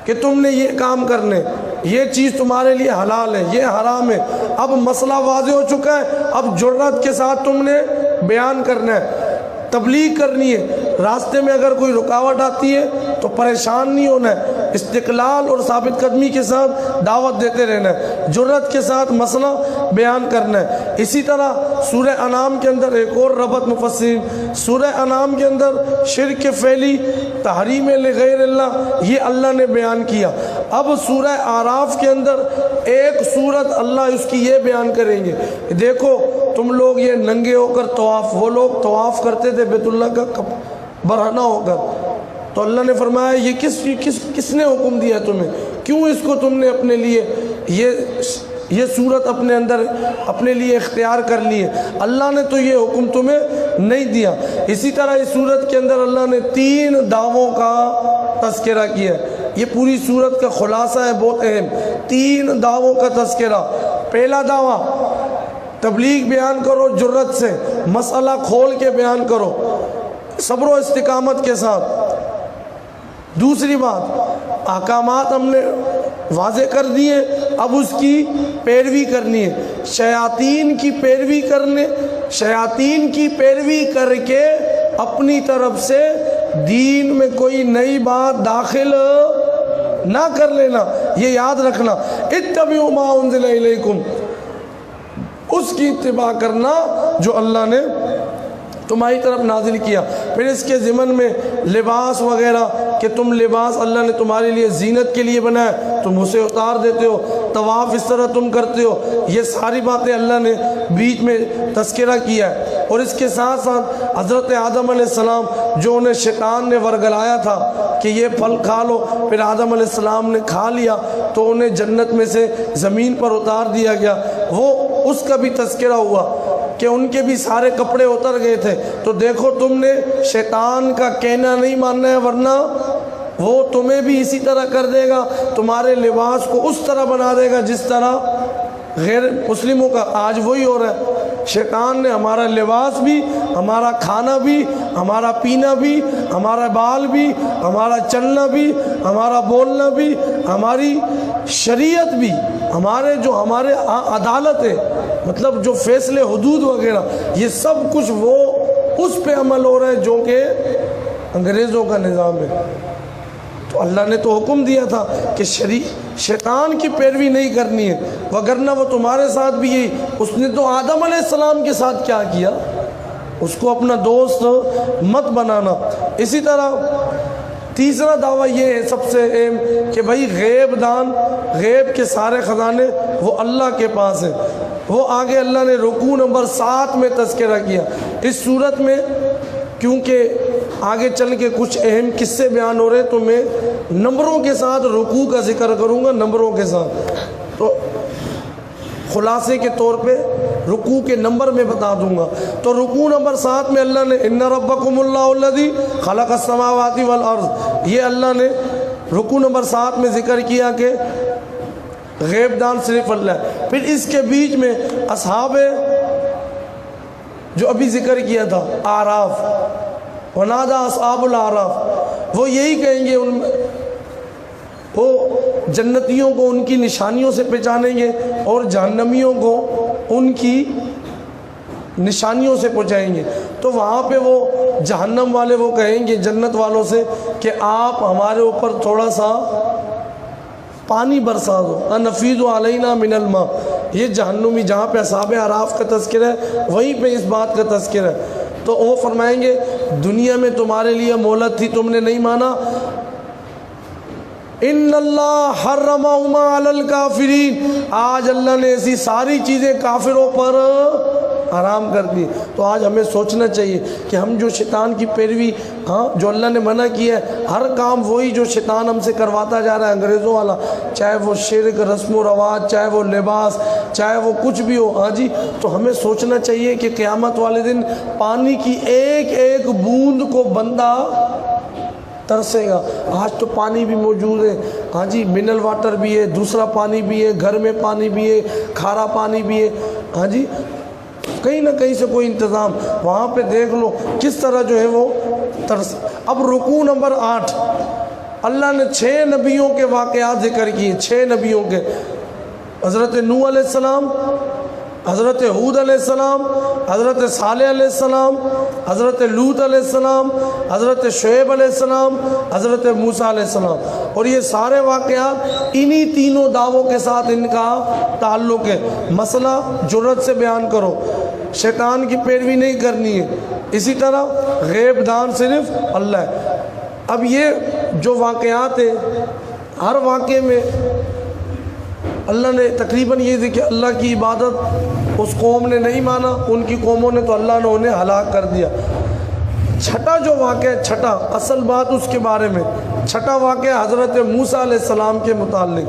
کہ تم نے یہ کام کرنے، یہ چیز تمہارے لیے حلال ہے، یہ حرام ہے. اب مسئلہ واضح ہو چکا ہے. اب جرات کے ساتھ تم نے بیان کرنا ہے، تبلیغ کرنی ہے. راستے میں اگر کوئی رکاوٹ آتی ہے تو پریشان نہیں ہونا ہے، استقلال اور ثابت قدمی کے ساتھ دعوت دیتے رہنا ہے، جرات کے ساتھ مسئلہ بیان کرنا ہے. اسی طرح سورہ انعام کے اندر ایک اور ربط مفسرین، سورہ انعام کے اندر شرک فعلی، تحریم لغیر اللہ، یہ اللہ نے بیان کیا. اب سورہ اعراف کے اندر ایک سورت اللہ اس کی یہ بیان کریں گے، دیکھو تم لوگ یہ ننگے ہو کر طواف، وہ لوگ طواف کرتے تھے بیت اللہ کا برہنہ ہو کر، تو اللہ نے فرمایا یہ کس نے حکم دیا تمہیں، کیوں اس کو تم نے اپنے لیے یہ صورت اپنے اندر اپنے لیے اختیار کر لی ہے. اللہ نے تو یہ حکم تمہیں نہیں دیا. اسی طرح اس صورت کے اندر اللہ نے 3 دعووں کا تذکرہ کیا ہے. یہ پوری صورت کا خلاصہ ہے بہت اہم. 3 دعووں کا تذکرہ. پہلا دعویٰ تبلیغ بیان کرو جرت سے، مسئلہ کھول کے بیان کرو صبر و استقامت کے ساتھ. دوسری بات احکامات ہم نے واضح کر دیے، اب اس کی پیروی کرنی ہے. شیاطین کی پیروی کر کے اپنی طرف سے دین میں کوئی نئی بات داخل نہ کر لینا. یہ یاد رکھنا، اتبعوا ما انزل الیکم، اس کی اتباع کرنا جو اللہ نے تمہاری طرف نازل کیا. پھر اس کے ضمن میں لباس وغیرہ کہ تم لباس اللہ نے تمہارے لیے زینت کے لیے بنایا، تم اسے اتار دیتے ہو، طواف اس طرح تم کرتے ہو. یہ ساری باتیں اللہ نے بیچ میں تذکرہ کیا ہے. اور اس کے ساتھ ساتھ حضرت آدم علیہ السلام جو انہیں شیطان نے ورگلایا تھا کہ یہ پھل کھا لو، پھر آدم علیہ السلام نے کھا لیا تو انہیں جنت میں سے زمین پر اتار دیا گیا. وہ اس کا بھی تذکرہ ہوا کہ ان کے بھی سارے کپڑے اتر گئے تھے. تو دیکھو تم نے شیطان کا کہنا نہیں ماننا ہے ورنہ وہ تمہیں بھی اسی طرح کر دے گا، تمہارے لباس کو اس طرح بنا دے گا جس طرح غیر مسلموں کا آج وہی ہو رہا ہے۔ شیطان نے ہمارا لباس بھی، ہمارا کھانا بھی، ہمارا پینا بھی، ہمارا بال بھی، ہمارا چلنا بھی، ہمارا بولنا بھی، ہماری شریعت بھی، ہمارے عدالت ہے، مطلب جو فیصلے حدود وغیرہ، یہ سب کچھ وہ اس پہ عمل ہو رہا ہے جو کہ انگریزوں کا نظام ہے۔ تو اللہ نے تو حکم دیا تھا کہ شیطان کی پیروی نہیں کرنی ہے، وگرنہ وہ تمہارے ساتھ بھی یہی، اس نے تو آدم علیہ السلام کے ساتھ کیا کیا، اس کو اپنا دوست مت بنانا۔ اسی طرح تیسرا دعویٰ یہ ہے سب سے اہم کہ بھائی غیب دان، غیب کے سارے خزانے وہ اللہ کے پاس ہیں۔ وہ آگے اللہ نے رکوع نمبر 7 میں تذکرہ کیا۔ اس صورت میں کیونکہ آگے چل کے کچھ اہم قصے بیان ہو رہے تو میں نمبروں کے ساتھ رکوع کا ذکر کروں گا، نمبروں کے ساتھ، تو خلاصے کے طور پہ رکوع کے نمبر میں بتا دوں گا۔ تو رکوع نمبر 7 میں اللہ نے ان ربکم اللہ الذی خلق السماوات والارض، یہ اللہ نے رکوع نمبر 7 میں ذکر کیا کہ غیب دان صرف اللہ ہے۔ پھر اس کے بیچ میں اصحاب جو ابھی ذکر کیا تھا اعراف، ونادى اصحاب الاعراف، وہ یہی کہیں گے، وہ جنتیوں کو ان کی نشانیوں سے پہچانیں گے اور جہنمیوں کو ان کی نشانیوں سے پہنچائیں گے۔ تو وہاں پہ وہ جہنم والے وہ کہیں گے جنت والوں سے کہ آپ ہمارے اوپر تھوڑا سا پانی برسا دو، انفیض علینا من الماء۔ یہ جہنمی جہاں پہ اصحاب اعراف کا تذکرہ ہے وہیں پہ اس بات کا تذکرہ ہے۔ تو وہ فرمائیں گے دنیا میں تمہارے لیے مہلت تھی، تم نے نہیں مانا، ان اللہ حرمہما علی الکافرین، آج اللہ نے ایسی ساری چیزیں کافروں پر حرام کر دی۔ تو آج ہمیں سوچنا چاہیے کہ ہم جو شیطان کی پیروی، جو اللہ نے منع کیا ہے، ہر کام وہی جو شیطان ہم سے کرواتا جا رہا ہے انگریزوں والا، چاہے وہ شرک، رسم و رواج، چاہے وہ لباس، چاہے وہ کچھ بھی ہو، جی تو ہمیں سوچنا چاہیے کہ قیامت والے دن پانی کی ایک ایک بوند کو بندہ ترسے گا۔ آج تو پانی بھی موجود ہے، جی منرل واٹر بھی ہے، دوسرا پانی بھی ہے، گھر میں پانی بھی ہے، کھارا پانی بھی ہے، جی کہیں نہ کہیں سے کوئی انتظام، وہاں پہ دیکھ لو کس طرح جو ہے وہ ترس۔ اب رکوع نمبر 8، اللہ نے 6 نبیوں کے واقعات ذکر کیے، 6 نبیوں کے، حضرت نوح علیہ السلام، حضرت ہود علیہ السلام، حضرت صالح علیہ السلام، حضرت لوط علیہ السلام، حضرت شعیب علیہ السلام، حضرت موسیٰ علیہ السلام، اور یہ سارے واقعات انہی تینوں دعووں کے ساتھ ان کا تعلق ہے۔ مسئلہ جرأت سے بیان کرو، شیطان کی پیروی نہیں کرنی ہے، اسی طرح غیب دان صرف اللہ ہے۔ اب یہ جو واقعات ہیں، ہر واقعے میں اللہ نے تقریباً یہ دیکھیں اللہ کی عبادت اس قوم نے نہیں مانا، ان کی قوموں نے، تو اللہ نے انہیں ہلاک کر دیا۔ چھٹا جو واقعہ ہے، چھٹا اصل بات اس کے بارے میں، چھٹا واقعہ حضرت موسیٰ علیہ السلام کے متعلق،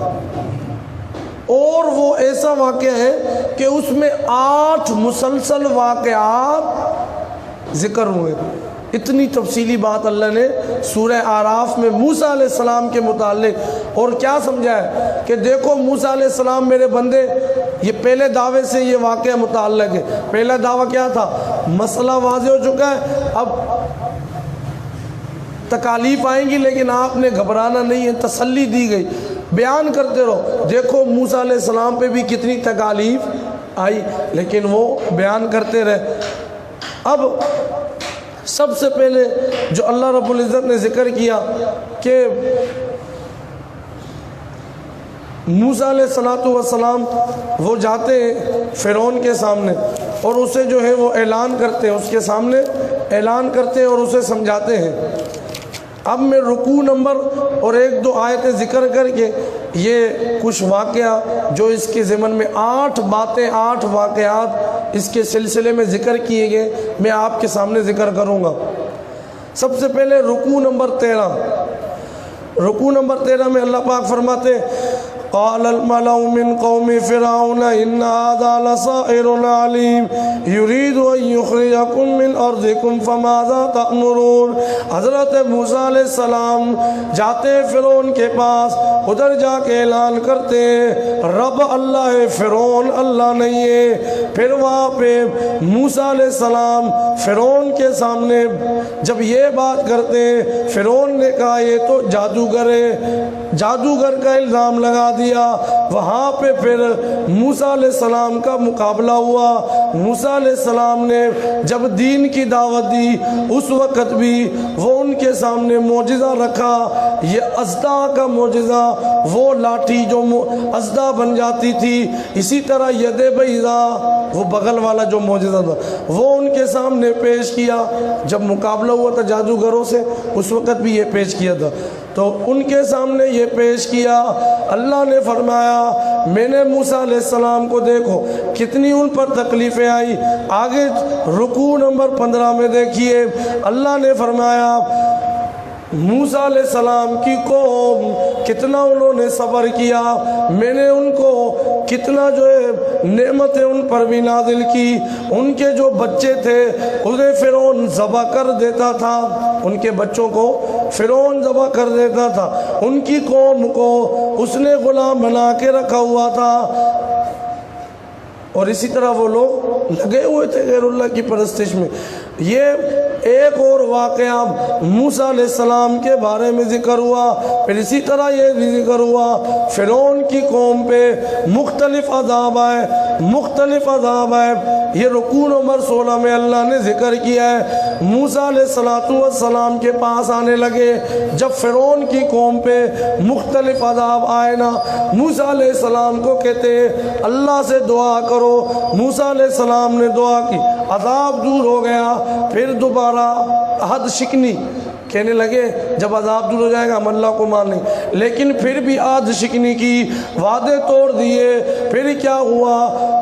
اور وہ ایسا واقعہ ہے کہ اس میں 8 مسلسل واقعات ذکر ہوئے۔ اتنی تفصیلی بات اللہ نے سورہ اعراف میں موسیٰ علیہ السلام کے متعلق، اور کیا سمجھا ہے کہ دیکھو موسیٰ علیہ السلام میرے بندے، یہ پہلے دعوے سے یہ واقعہ متعلق ہے۔ پہلا دعویٰ کیا تھا؟ مسئلہ واضح ہو چکا ہے، اب تکالیف آئیں گی لیکن آپ نے گھبرانا نہیں ہے، تسلی دی گئی، بیان کرتے رہو۔ دیکھو موسیٰ علیہ السلام پہ بھی کتنی تکالیف آئی لیکن وہ بیان کرتے رہے۔ اب سب سے پہلے جو اللہ رب العزت نے ذکر کیا کہ موسیٰ علیہ السلام وہ جاتے ہیں فرعون کے سامنے اور اسے جو ہے وہ اعلان کرتے ہیں، اس کے سامنے اعلان کرتے ہیں اور اسے سمجھاتے ہیں۔ اب میں رکوع نمبر اور 1-2 آیتیں ذکر کر کے یہ کچھ واقعہ جو اس کے ضمن میں 8 باتیں، 8 واقعات اس کے سلسلے میں ذکر کیے گئے، میں آپ کے سامنے ذکر کروں گا۔ سب سے پہلے رکوع نمبر 13، رکوع نمبر 13 میں اللہ پاک فرماتے قال الملأ من قوم فرعون إن هذا لساحر عليم يريد أن يخرجكم من أرضكم فماذا تأمرون۔ حضرت موسیٰ علیہ السلام جاتے فرعون کے پاس، ادھر جا کے اعلان کرتے رب اللہ ہے، فرعون اللہ نہیں ہے۔ پھر وہاں پہ موسیٰ علیہ السلام فرعون کے سامنے جب یہ بات کرتے، فرعون نے کہا یہ تو جادوگر ہے، جادوگر کا الزام لگا دیا۔ وہاں پہ پھر موسیٰ علیہ السلام کا مقابلہ ہوا۔ موسیٰ علیہ السلام نے جب دین کی دعوت دی اس وقت بھی وہ ان کے سامنے معجزہ رکھا، یہ ازدا کا معجزہ، وہ لاٹھی جو ازدا بن جاتی تھی، اسی طرح ید بیضا وہ بغل والا جو معجزہ تھا وہ ان کے سامنے پیش کیا۔ جب مقابلہ ہوا تھا جادوگروں سے اس وقت بھی یہ پیش کیا تھا، تو ان کے سامنے یہ پیش کیا۔ اللہ نے فرمایا میں نے موسیٰ علیہ السلام کو دیکھو کتنی ان پر تکلیفیں آئی۔ آگے رکوع نمبر 15 میں دیکھیے اللہ نے فرمایا موسیٰ علیہ السلام کی قوم کتنا انہوں نے صبر کیا، میں نے ان کو کتنا جو ہے نعمتیں ان پر بھی نازل کی۔ ان کے جو بچے تھے انہیں فرعون ذبح کر دیتا تھا، ان کے بچوں کو فرعون ذبح کر دیتا تھا، ان کی قوم کو اس نے غلام بنا کے رکھا ہوا تھا، اور اسی طرح وہ لوگ لگے ہوئے تھے غیر اللہ کی پرستش میں۔ یہ ایک اور واقعہ موسیٰ علیہ السلام کے بارے میں ذکر ہوا، پھر اسی طرح یہ بھی ذکر ہوا فرعون کی قوم پہ مختلف عذاب آئے، مختلف عذاب آئے۔ یہ رکوع نمبر 16 میں اللہ نے ذکر کیا ہے موسیٰ علیہ السلام کے پاس آنے لگے جب فرعون کی قوم پہ مختلف عذاب آئے نا، موسیٰ علیہ السلام کو کہتے اللہ سے دعا کرو۔ موسیٰ علیہ السلام نے دعا کی، عذاب دور ہو گیا، پھر دوبارہ عہد شکنی کہنے لگے جب عذاب دور ہو جائے گا ہم اللہ کو مانیں، لیکن پھر بھی عہد شکنی کی، وعدے توڑ دیے۔ پھر کیا ہوا،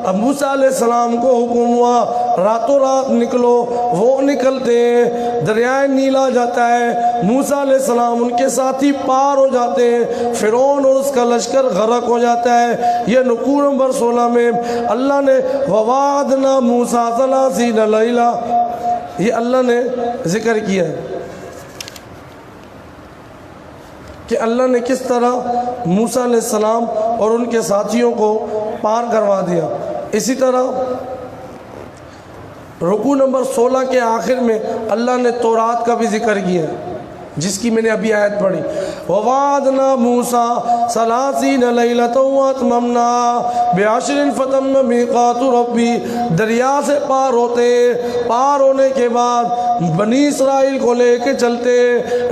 اب موسیٰ علیہ السلام کو حکم ہوا راتوں رات نکلو، وہ نکلتے دریائے نیل آ جاتا ہے، موسیٰ علیہ السلام ان کے ساتھی پار ہو جاتے ہیں، فرعون اور اس کا لشکر غرق ہو جاتا ہے۔ یہ رکوع نمبر 16 میں اللہ نے وَوَعَدْنَا مُوسَىٰ 30 لَيْلَةً یہ اللہ نے ذکر کیا ہے کہ اللہ نے کس طرح موسیٰ علیہ السلام اور ان کے ساتھیوں کو پار کروا دیا۔ اسی طرح رکوع نمبر 16 کے آخر میں اللہ نے تورات کا بھی ذکر کیا ہے جس کی میں نے ابھی آیت پڑھی، وَوَعَدْنَا مُوسَىٰ 30 لَيْلَةً وَأَتْمَمْنَا بِعَشْرٍ فَتَمَّ مِيقَاتُ رَبِّي۔ دریا سے پار ہوتے، پار ہونے کے بعد بنی اسرائیل کو لے کے چلتے،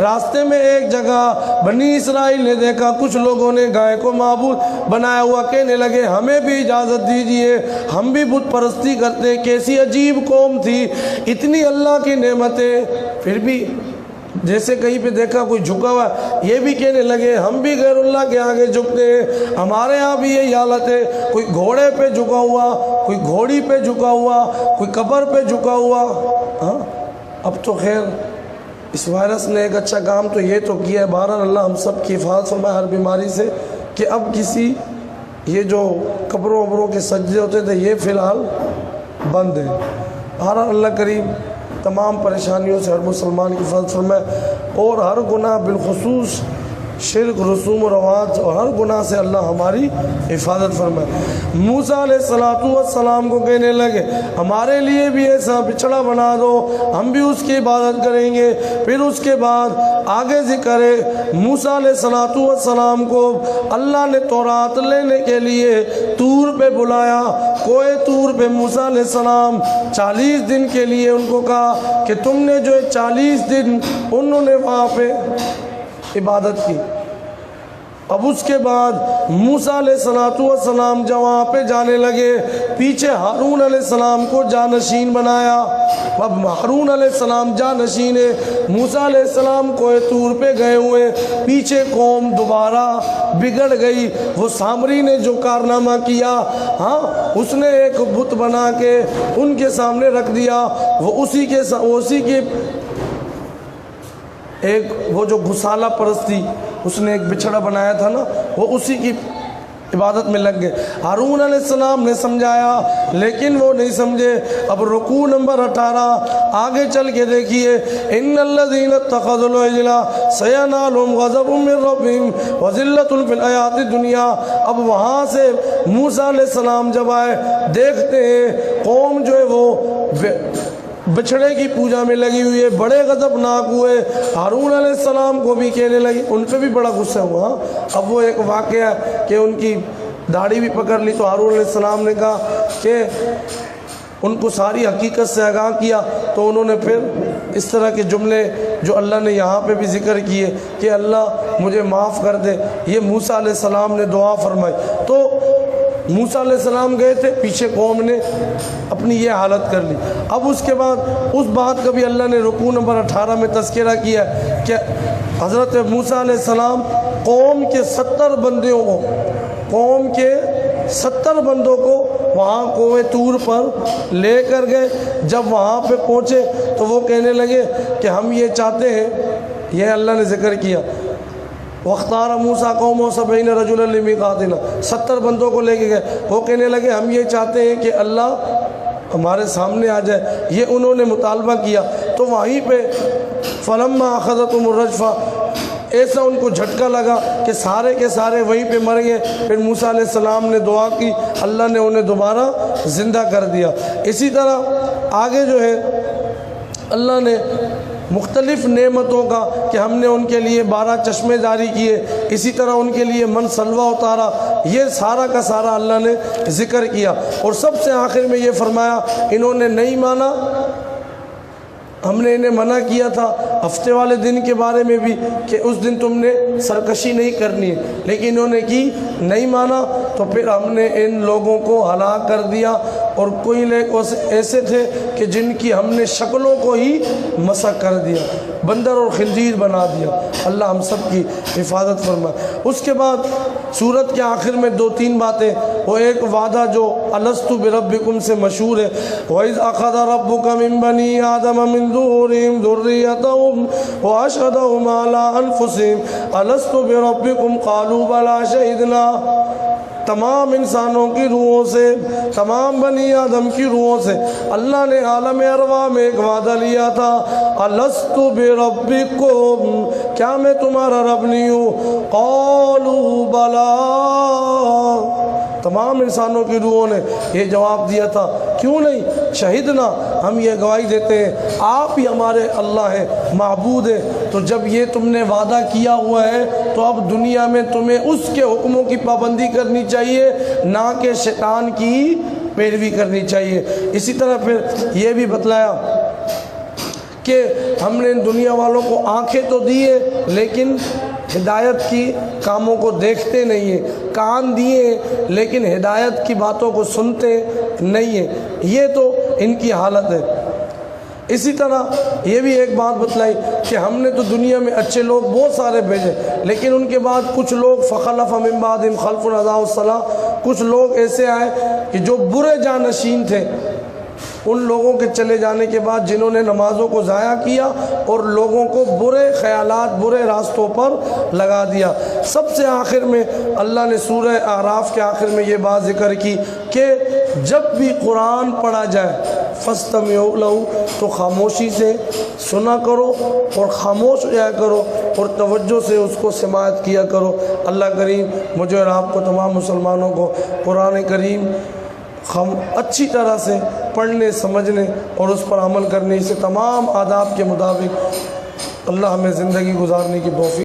راستے میں ایک جگہ بنی اسرائیل نے دیکھا کچھ لوگوں نے گائے کو معبود بنایا ہوا، کہنے لگے ہمیں بھی اجازت دیجئے، ہم بھی بت پرستی کرتے۔ کیسی عجیب قوم تھی، اتنی اللہ کی نعمتیں، پھر بھی جیسے کہیں پہ دیکھا کوئی جھکا ہوا، یہ بھی کہنے لگے ہم بھی غیر اللہ کے آگے جھکتے ہیں، ہمارے ہاں بھی یہی حالت ہے، کوئی گھوڑے پہ جھکا ہوا، کوئی گھوڑی پہ جھکا ہوا، کوئی قبر پہ جھکا ہوا۔ ہاں اب تو خیر اس وائرس نے ایک اچھا کام تو یہ تو کیا ہے، بہرحال اللہ ہم سب کی حفاظت فرمائے ہر بیماری سے، کہ اب کسی یہ جو قبروں وبروں کے سجدے ہوتے تھے یہ فی الحال بند ہے۔ بہرحال اللہ کریم تمام پریشانیوں سے ہر مسلمان کی حفاظت فرمائے، اور ہر گناہ بالخصوص شرک، رسوم و رواج اور ہر گناہ سے اللہ ہماری حفاظت فرمائے۔ موسیٰ علیہ السلام کو کہنے لگے ہمارے لیے بھی ایسا بچڑا بنا دو، ہم بھی اس کی عبادت کریں گے۔ پھر اس کے بعد آگے ذکر ہے موسیٰ علیہ السلام کو اللہ نے تورات لینے کے لیے طور پہ بلایا، کوہ طور پہ موسیٰ علیہ السلام 40 دن کے لیے ان کو کہا کہ تم نے جو 40 دن انہوں نے وہاں پہ عبادت کی۔ اب اس کے بعد موسیٰ علیہ السلام جب وہاں پہ جانے لگے، پیچھے ہارون علیہ السلام کو جانشین بنایا۔ اب ہارون علیہ السلام جانشین ہے، موسیٰ علیہ السلام کوہ طور پہ گئے ہوئے، پیچھے قوم دوبارہ بگڑ گئی۔ وہ سامری نے جو کارنامہ کیا، ہاں اس نے ایک بت بنا کے ان کے سامنے رکھ دیا، وہ اسی کے ایک وہ جو گھسالہ پرستی، اس نے ایک بچھڑا بنایا تھا نا، وہ اسی کی عبادت میں لگ گئے۔ ہارون علیہ السلام نے سمجھایا لیکن وہ نہیں سمجھے۔ اب رکوع نمبر 18 آگے چل کے دیکھیے، ان الذین اتخذوا العجل سینالهم غضب من ربهم وذلۃ فی الحیاۃ الدنیا۔ اب وہاں سے موسیٰ علیہ السلام جب آئے، دیکھتے ہیں قوم جو ہے وہ بچھڑے کی پوجا میں لگی ہوئی ہے، بڑے غضبناک ہوئے۔ ہارون علیہ السلام کو بھی کہنے لگی، ان پہ بھی بڑا غصہ ہوا۔ اب وہ ایک واقعہ کہ ان کی داڑھی بھی پکڑ لی تو ہارون علیہ السلام نے کہا کہ ان کو ساری حقیقت سے آگاہ کیا، تو انہوں نے پھر اس طرح کے جملے جو اللہ نے یہاں پہ بھی ذکر کیے کہ اللہ مجھے معاف کر دے، یہ موسیٰ علیہ السلام نے دعا فرمائی۔ تو موسیٰ علیہ السلام گئے تھے، پیچھے قوم نے اپنی یہ حالت کر لی۔ اب اس کے بعد اس بات کا بھی اللہ نے رکوع نمبر 18 میں تذکرہ کیا کہ حضرت موسیٰ علیہ السلام قوم کے 70 بندوں کو وہاں کوہ طور پر لے کر گئے۔ جب وہاں پہ پہنچے تو وہ کہنے لگے کہ ہم یہ چاہتے ہیں، یہ اللہ نے ذکر کیا، وَاخْتَارَ مُوسَىٰ قَوْمَهُ 70 رَجُلًا لِمِيقَاتِنَا، 70 بندوں کو لے کے گئے۔ وہ کہنے لگے ہم یہ چاہتے ہیں کہ اللہ ہمارے سامنے آ جائے، یہ انہوں نے مطالبہ کیا۔ تو وہیں پہ فَلَمَّا أَخَذَتْهُمُ الرَّجْفَةُ، ایسا ان کو جھٹکا لگا کہ سارے کے سارے وہیں پہ مر گئے۔ پھر موسیٰ علیہ السلام نے دعا کی، اللہ نے انہیں دوبارہ زندہ کر دیا۔ اسی طرح آگے جو ہے اللہ نے مختلف نعمتوں کا کہ ہم نے ان کے لیے 12 چشمے جاری کیے، اسی طرح ان کے لیے من سلوہ اتارا، یہ سارا کا سارا اللہ نے ذکر کیا۔ اور سب سے آخر میں یہ فرمایا انہوں نے نہیں مانا، ہم نے انہیں منع کیا تھا ہفتے والے دن کے بارے میں بھی کہ اس دن تم نے سرکشی نہیں کرنی ہے، لیکن انہوں نے کی، نہیں مانا، تو پھر ہم نے ان لوگوں کو ہلاک کر دیا۔ اور کوئی لوگ ایسے تھے کہ جن کی ہم نے شکلوں کو ہی مسخ کر دیا، بندر اور خنزیر بنا دیا۔ اللہ ہم سب کی حفاظت فرمائے۔ اس کے بعد سورت کے آخر میں 2-3 باتیں، وہ ایک وعدہ جو الست بربکم سے مشہور ہے، وَإِذْ أَخَذَ رَبُّكَ مِن بَنِي آدَمَ مِن ظُهُورِهِمْ ذُرِّيَّتَهُمْ وَأَشْهَدَهُمْ عَلَىٰ أَنفُسِهِمْ أَلَسْتُ بِرَبِّكُمْ قَالُوا بَلَىٰ شَهِدْنَا۔ تمام انسانوں کی روحوں سے، تمام بنی آدم کی روحوں سے اللہ نے عالم ارواح میں ایک وعدہ لیا تھا، الست بربکم، کیا میں تمہارا رب نہیں ہوں؟ قالوا بلا، تمام انسانوں کی روحوں نے یہ جواب دیا تھا، کیوں نہیں؟ شہدنا، ہم یہ گواہی دیتے ہیں آپ ہی ہمارے اللہ ہیں، معبود ہیں۔ تو جب یہ تم نے وعدہ کیا ہوا ہے تو اب دنیا میں تمہیں اس کے حکموں کی پابندی کرنی چاہیے، نہ کہ شیطان کی پیروی کرنی چاہیے۔ اسی طرح پھر یہ بھی بتلایا کہ ہم نے ان دنیا والوں کو آنکھیں تو دی ہے لیکن ہدایت کی کاموں کو دیکھتے نہیں ہیں، کان دیے لیکن ہدایت کی باتوں کو سنتے نہیں ہیں، یہ تو ان کی حالت ہے۔ اسی طرح یہ بھی ایک بات بتلائی کہ ہم نے تو دنیا میں اچھے لوگ بہت سارے بھیجے، لیکن ان کے بعد کچھ لوگ فخلف من بعدہم خلف اضاعوا الصلاۃ، کچھ لوگ ایسے آئے کہ جو برے جانشین تھے، ان لوگوں کے چلے جانے کے بعد جنہوں نے نمازوں کو ضائع کیا اور لوگوں کو برے خیالات، برے راستوں پر لگا دیا۔ سب سے آخر میں اللہ نے سورہ اعراف کے آخر میں یہ بات ذکر کی کہ جب بھی قرآن پڑھا جائے فاستمعوا لہ، تو خاموشی سے سنا کرو اور خاموش ہو جایا کرو اور توجہ سے اس کو سماعت کیا کرو۔ اللہ کریم مجھے اور آپ کو تمام مسلمانوں کو قرآن کریم اچھی طرح سے پڑھنے، سمجھنے اور اس پر عمل کرنے، اسے تمام آداب کے مطابق اللہ ہمیں زندگی گزارنے کی توفیق